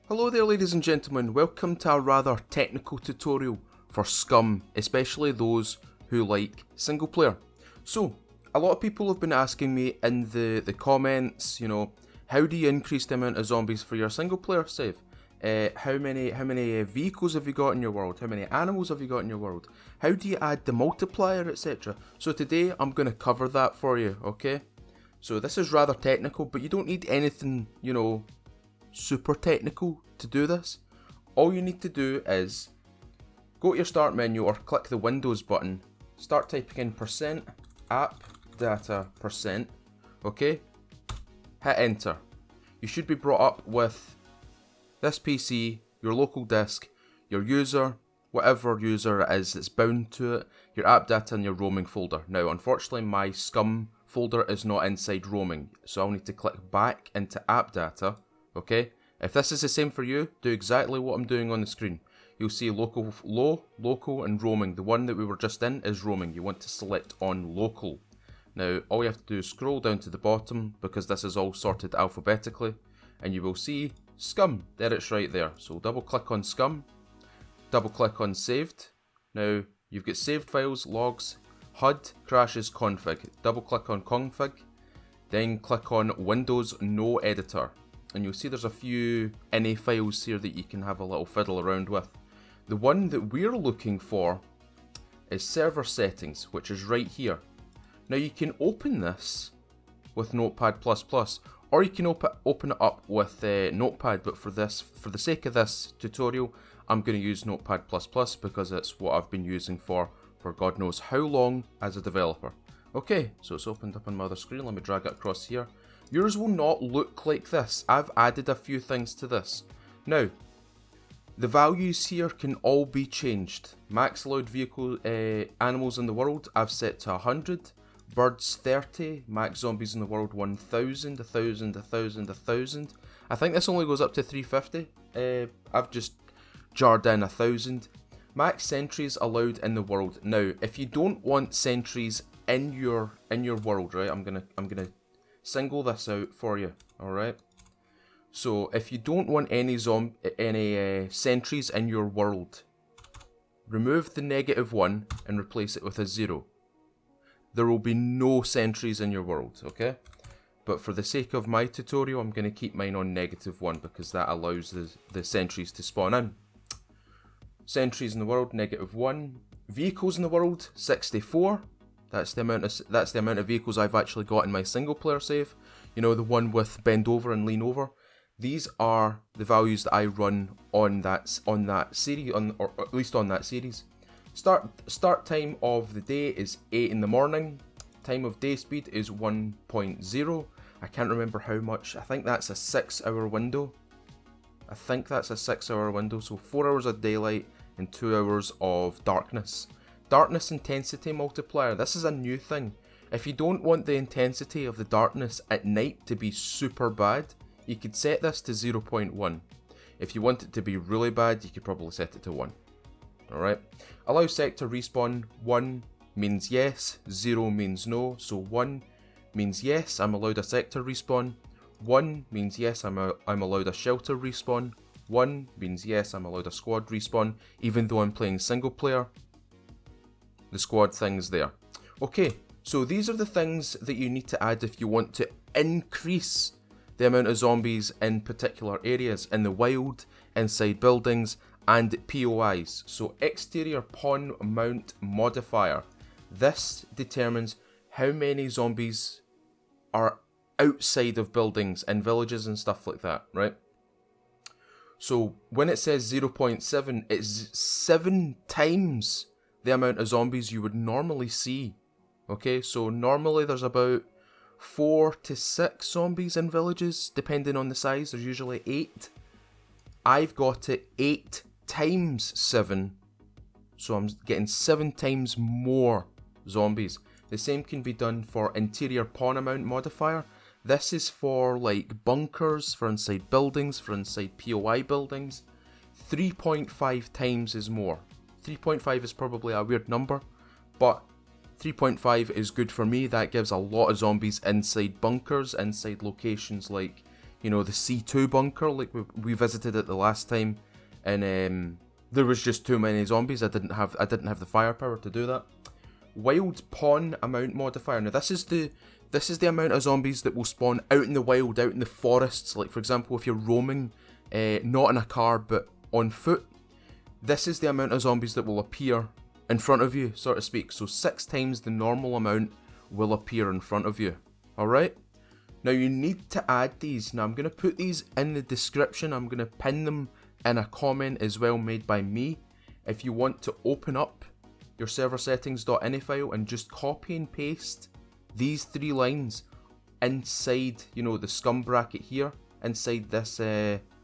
Hello there ladies and gentlemen, welcome to a rather technical tutorial for Scum, especially those who like single player. So, a lot of people have been asking me in the comments, how do you increase the amount of zombies for your single player save? How many vehicles have you got in your world? How many animals have you got in your world? How do you add the multiplier, etc.? So today I'm going to cover that for you, okay? So this is rather technical, but you don't need anything, super technical to do this. All you need to do is go to your start menu or click the Windows button, start typing in %appdata%, okay? Hit enter. You should be brought up with this PC, your local disk, your user, whatever user it is that's bound to it, your app data and your roaming folder. Now unfortunately my Scum folder is not inside roaming, so I'll need to click back into app data, okay? If this is the same for you, do exactly what I'm doing on the screen. You'll see local, local and roaming. The one that we were just in is roaming. You want to select on local. Now all you have to do is scroll down to the bottom because this is all sorted alphabetically and you will see Scum. There, it's right there. So double click on Scum, double click on saved. Now you've got saved files, logs, HUD, crashes, config. Double click on config, then click on Windows No Editor. And you'll see there's a few ini files here that you can have a little fiddle around with. The one that we're looking for is server settings, which is right here. Now you can open this with Notepad++, or you can open it up with Notepad, but for the sake of this tutorial, I'm going to use Notepad++ because it's what I've been using for God knows how long as a developer. Okay, so it's opened up on my other screen. Let me drag it across here. Yours will not look like this. I've added a few things to this. Now, the values here can all be changed. Max allowed vehicle animals in the world, I've set to 100. Birds 30. Max zombies in the world 1,000, 1,000, 1,000, 1,000. I think this only goes up to 350. I've just jarred in 1,000. Max sentries allowed in the world. Now, if you don't want sentries in your world, right? I'm gonna single this out for you, alright? So if you don't want any sentries in your world, remove the -1 and replace it with a 0. There will be no sentries in your world, okay? But for the sake of my tutorial, I'm going to keep mine on -1 because that allows the sentries to spawn in. Sentries in the world, -1. Vehicles in the world, 64. That's the amount of vehicles I've actually got in my single player save. You know, the one with bend over and lean over. These are the values that I run on that series, or at least on that series. Start time of the day is 8 in the morning. Time of day speed is 1.0. I can't remember how much. I think that's a 6-hour window. So 4 hours of daylight and 2 hours of darkness. Darkness intensity multiplier. This is a new thing. If you don't want the intensity of the darkness at night to be super bad, you could set this to 0.1. If you want it to be really bad, you could probably set it to 1. Alright. Allow sector respawn. 1 means yes, 0 means no. So 1 means yes, I'm allowed a sector respawn. 1 means yes, I'm allowed a shelter respawn. 1 means yes, I'm allowed a squad respawn, even though I'm playing single player. The squad thing's there. Okay, so these are the things that you need to add if you want to increase the amount of zombies in particular areas, in the wild, inside buildings, and POIs. So ExteriorPawnAmountModifier. This determines how many zombies are outside of buildings and villages and stuff like that, right? So when it says 0.7, it's 7 times the amount of zombies you would normally see. Okay, so normally there's about 4 to 6 zombies in villages, depending on the size. There's usually 8. I've got it 8 times 7, so I'm getting 7 times more zombies. The same can be done for InteriorPawnAmountModifier. This is for like bunkers, for inside buildings, for inside POI buildings. 3.5 times is more. 3.5 is probably a weird number, but 3.5 is good for me. That gives a lot of zombies inside bunkers, inside locations like, you know, the C2 bunker like we visited it the last time, and there was just too many zombies. I didn't have the firepower to do that. WildPawnAmountModifier. Now this is the amount of zombies that will spawn out in the wild, out in the forests. Like for example, if you're roaming, not in a car but on foot, this is the amount of zombies that will appear in front of you, so to speak. So 6 times the normal amount will appear in front of you. Alright? Now you need to add these. Now I'm going to put these in the description. I'm going to pin them in a comment as well made by me. If you want to open up your server settings.ini file and just copy and paste these 3 lines inside, you know, the scum bracket here, inside this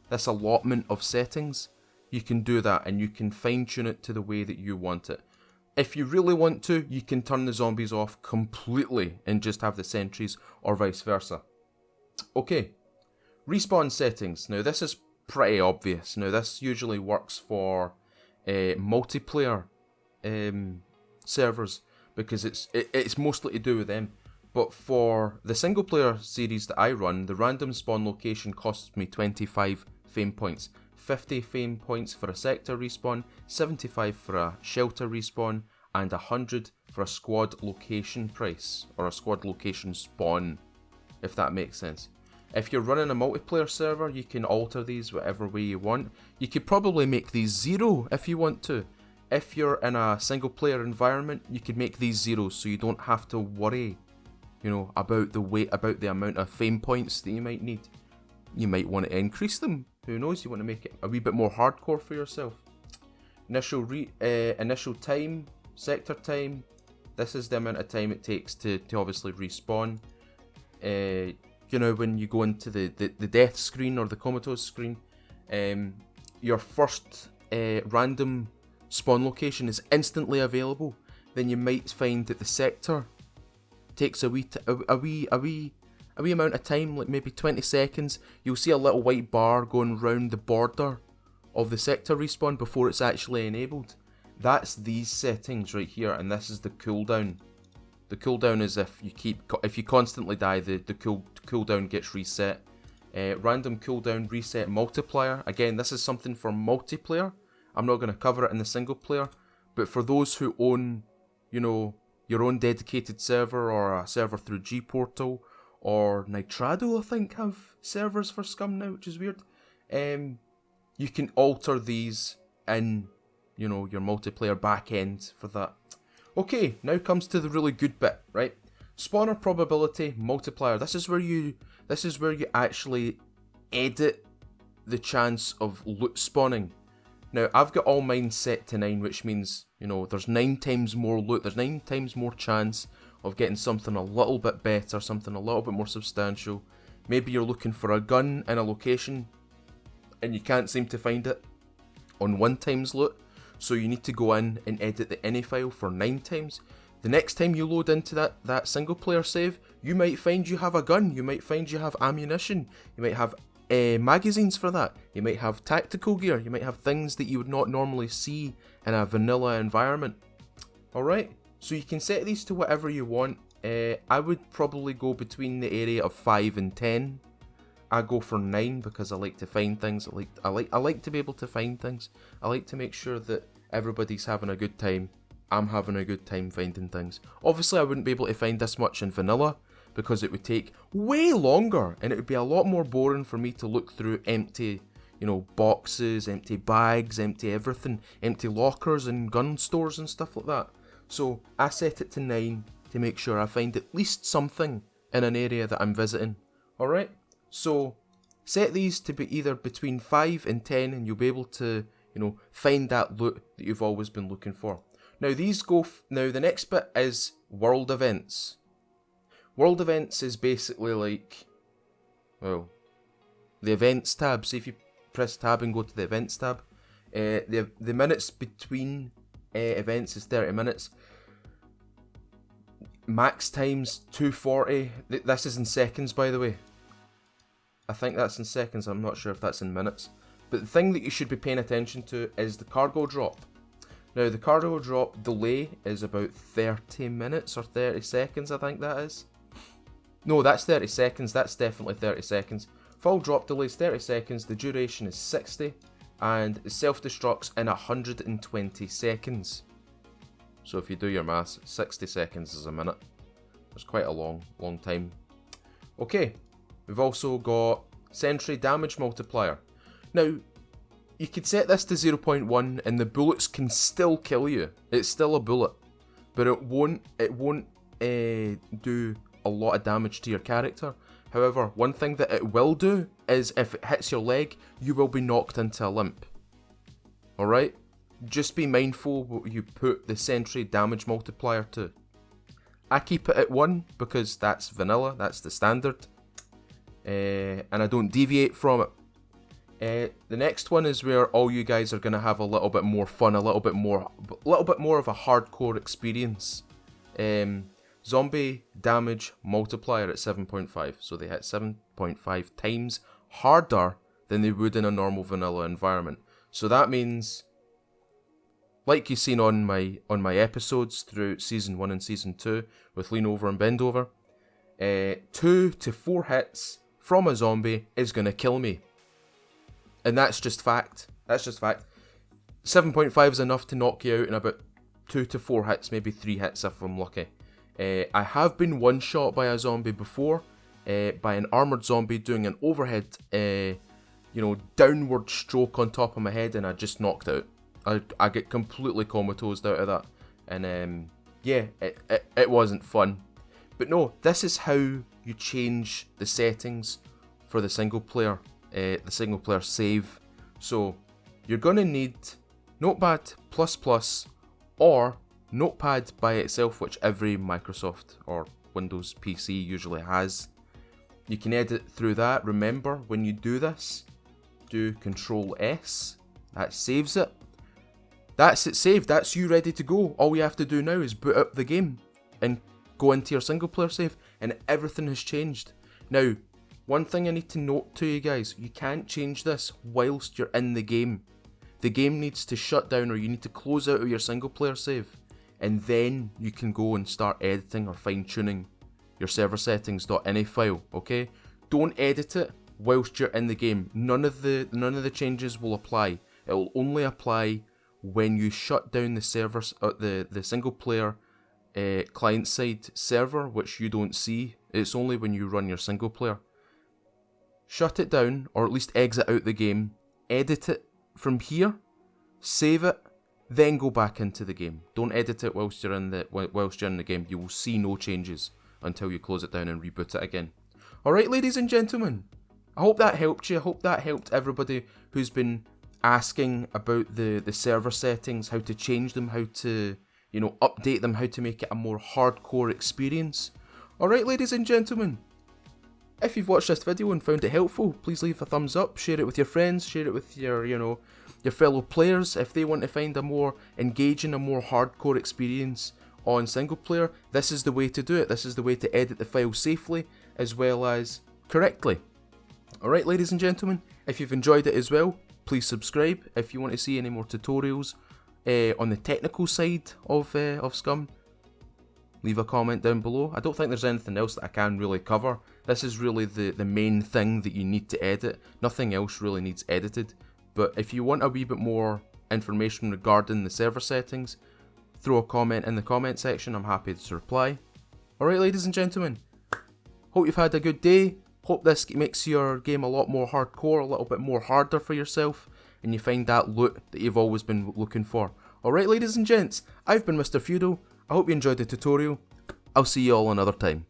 this allotment of settings, you can do that and you can fine tune it to the way that you want it. If you really want to, you can turn the zombies off completely and just have the sentries, or vice versa. Okay, respawn settings. Now this is pretty obvious. Now this usually works for multiplayer servers because it's mostly to do with them. But for the single player series that I run, the random spawn location costs me 25 fame points. 50 fame points for a sector respawn, 75 for a shelter respawn, and 100 for a squad location price, or a squad location spawn, if that makes sense. If you're running a multiplayer server, you can alter these whatever way you want. You could probably make these 0 if you want to. If you're in a single player environment, you could make these 0 so you don't have to worry, you know, about the amount of fame points that you might need. You might want to increase them. Who knows? You want to make it a wee bit more hardcore for yourself. Initial time, sector time. This is the amount of time it takes to obviously respawn. You know, when you go into the death screen or the comatose screen, your first random spawn location is instantly available. Then you might find that the sector takes a wee amount of time, like maybe 20 seconds. You'll see a little white bar going round the border of the sector respawn before it's actually enabled. That's these settings right here, and this is the cooldown. The cooldown is if you constantly die, the cooldown gets reset. Random cooldown reset multiplier. Again, this is something for multiplayer. I'm not going to cover it in the single player, but for those who own, you know, your own dedicated server or a server through G-Portal, or Nitrado, I think, have servers for Scum now, which is weird. You can alter these in, you know, your multiplayer backend for that. Okay, now comes to the really good bit, right? Spawner probability multiplier. This is where you actually edit the chance of loot spawning. Now, I've got all mine set to 9, which means, you know, there's 9 times more loot. There's 9 times more chance of getting something a little bit better, something a little bit more substantial. Maybe you're looking for a gun in a location and you can't seem to find it on 1 times loot, so you need to go in and edit the ini file for 9 times. The next time you load into that single player save, you might find you have a gun, you might find you have ammunition, you might have magazines for that, you might have tactical gear, you might have things that you would not normally see in a vanilla environment. Alright? So you can set these to whatever you want. I would probably go between the area of 5 and 10. I go for 9 because I like to find things. I like to be able to find things. I like to make sure that everybody's having a good time. I'm having a good time finding things. Obviously, I wouldn't be able to find this much in vanilla because it would take way longer and it would be a lot more boring for me to look through empty, you know, boxes, empty bags, empty everything, empty lockers and gun stores and stuff like that. So I set it to 9 to make sure I find at least something in an area that I'm visiting. Alright? So set these to be either between 5 and 10 and you'll be able to, you know, find that loot that you've always been looking for. Now now the next bit is world events. World events is basically like, well, the events tab. So if you press tab and go to the events tab, the minutes between events is 30 minutes. Max time's 240. This is in seconds, by the way. I think that's in seconds. I'm not sure if that's in minutes. But the thing that you should be paying attention to is the cargo drop. Now, the cargo drop delay is about 30 minutes or 30 seconds, I think that is. No, that's 30 seconds. That's definitely 30 seconds. Full drop delay is 30 seconds, the duration is 60, and it self-destructs in 120 seconds. So if you do your maths, 60 seconds is a minute. It's quite a long time. Okay, we've also got Sentry Damage Multiplier. Now, you could set this to 0.1 and the bullets can still kill you. It's still a bullet, but it won't do a lot of damage to your character. However, one thing that it will do is if it hits your leg, you will be knocked into a limp. Alright? Just be mindful what you put the Sentry Damage Multiplier to. I keep it at 1 because that's vanilla, that's the standard. And I don't deviate from it. The next one is where all you guys are going to have a little bit more fun, a little bit more of a hardcore experience. Zombie Damage Multiplier at 7.5, so they hit 7.5 times harder than they would in a normal vanilla environment. So that means, like you've seen on my episodes through Season 1 and Season 2 with Lean Over and Bend Over, 2 to 4 hits from a zombie is going to kill me. And that's just fact. That's just fact. 7.5 is enough to knock you out in about 2 to 4 hits, maybe 3 hits if I'm lucky. I have been one-shot by a zombie before, by an armoured zombie doing an overhead, downward stroke on top of my head, and I just knocked out. I get completely comatose out of that, and yeah, it wasn't fun. But no, this is how you change the settings for the single player save. So you're gonna need Notepad++ or Notepad by itself, which every Microsoft or Windows PC usually has. You can edit through that. Remember, when you do this, do Control S. That saves it. That's it saved. That's you ready to go. All you have to do now is boot up the game and go into your single player save, and everything has changed. Now, one thing I need to note to you guys, you can't change this whilst you're in the game. The game needs to shut down, or you need to close out of your single player save, and then you can go and start editing or fine tuning your server settings.ini file, okay? Don't edit it whilst you're in the game. None of the changes will apply. It will only apply when you shut down the servers, the single player client side server, which you don't see. It's only when you run your single player. Shut it down, or at least exit out the game, edit it from here, save it, then go back into the game. Don't edit it whilst you're in the game. You will see no changes until you close it down and reboot it again. Alright, ladies and gentlemen, I hope that helped you. I hope that helped everybody who's been asking about the server settings, how to change them, how to, update them, how to make it a more hardcore experience. Alright, ladies and gentlemen, if you've watched this video and found it helpful, please leave a thumbs up, share it with your friends, share it with your, your fellow players. If they want to find a more engaging, a more hardcore experience on single player, this is the way to do it. This is the way to edit the file safely as well as correctly. Alright, ladies and gentlemen, if you've enjoyed it as well, please subscribe. If you want to see any more tutorials on the technical side of Scum, leave a comment down below. I don't think there's anything else that I can really cover. This is really the main thing that you need to edit. Nothing else really needs edited. But if you want a wee bit more information regarding the server settings, throw a comment in the comment section. I'm happy to reply. Alright, ladies and gentlemen, hope you've had a good day. Hope this makes your game a lot more hardcore, a little bit more harder for yourself, and you find that loot that you've always been looking for. Alright, ladies and gents, I've been Mr. Feudal. I hope you enjoyed the tutorial. I'll see you all another time.